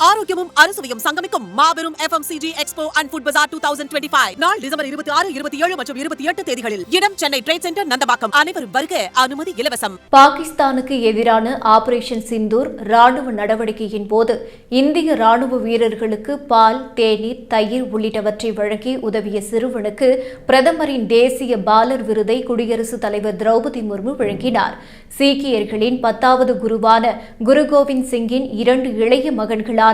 ஆரோக்கியமும் அறுசுவையும் சங்கமிக்கும் மாபெரும் FMCG எக்ஸ்போ அண்ட் ஃபுட் பஜார் 2025 நாள் டிசம்பர் 26, 27 மற்றும் 28 தேதிகளில். இடம் சென்னை ட்ரேட் சென்டர், நந்தம்பாக்கம். அனைவரும் வருக. அனுமதி இலவசம். பாகிஸ்தானுக்கு எதிரான ஆபரேஷன் சிந்தூர் ராணுவ நடவடிக்கையின் போது இந்திய ராணுவ வீரர்களுக்கு பால், தேநீர், தயிர் உள்ளிட்டவற்றை வழங்கி உதவிய சிறுவனுக்கு பிரதமரின் தேசிய பாலர் விருதை குடியரசுத் தலைவர் திரௌபதி முர்மு வழங்கினார். சீக்கியர்களின் 10வது குருவான குரு கோவிந்த் சிங்கின் 2 இளைய மகன்களான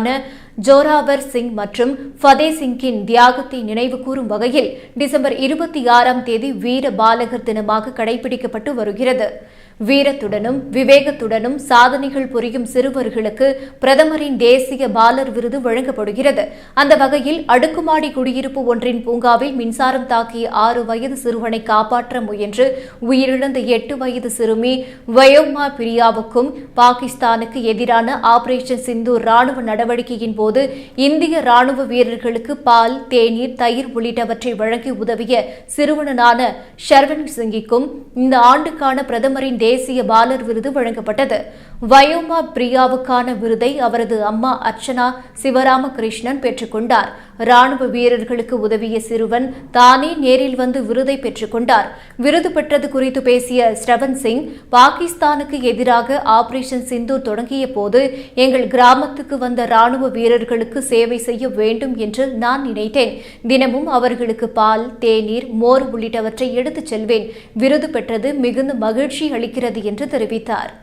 ஜோராவர் சிங் மற்றும் ஃபதே சிங்கின் தியாகத்தை நினைவுகூரும் வகையில் டிசம்பர் 26ஆம் தேதி வீர பாலகர் தினமாக கடைபிடிக்கப்பட்டு வருகிறது. வீரத்துடனும் விவேகத்துடனும் சாதனைகள் புரியும் சிறுவர்களுக்கு பிரதமரின் தேசிய பாலர் விருது வழங்கப்படுகிறது. அந்த வகையில் அடுக்குமாடி குடியிருப்பு ஒன்றின் பூங்காவில் மின்சாரம் தாக்கிய 6 வயது சிறுவனை காப்பாற்ற முயன்று உயிரிழந்த 8 வயது சிறுமி வயோமா பிரியாவுக்கும் பாகிஸ்தானுக்கு எதிரான ஆபரேஷன் சிந்தூர் ராணுவ நடவடிக்கையின் போது இந்திய ராணுவ வீரர்களுக்கு பால், தேநீர், தயிர் உள்ளிட்டவற்றை வழங்கி உதவிய சிறுவனான ஷர்வன் சிங்கிற்கும் இந்த ஆண்டுக்கான பிரதமரின் தேசிய பாலர் விருது வழங்கப்பட்டது. வயோமா பிரியாவுக்கான விருதை அவரது அம்மா அர்ச்சனா சிவராமகிருஷ்ணன் பெற்றுக் கொண்டார். ராணுவ வீரர்களுக்கு உதவிய சிறுவன் தானே நேரில் வந்து விருதை பெற்றுக் கொண்டார். விருது பெற்றது குறித்து பேசிய ஸ்ரவன் சிங், பாகிஸ்தானுக்கு எதிராக ஆபரேஷன் சிந்தூர் தொடங்கிய போது எங்கள் கிராமத்துக்கு வந்த ராணுவ வீரர்களுக்கு சேவை செய்ய வேண்டும் என்று நான் நினைத்தேன். தினமும் அவர்களுக்கு பால், தேநீர், மோர் உள்ளிட்டவற்றை எடுத்துச் செல்வேன். விருது பெற்றது மிகுந்த மகிழ்ச்சி அளிக்கிறது என்று தெரிவித்தார்.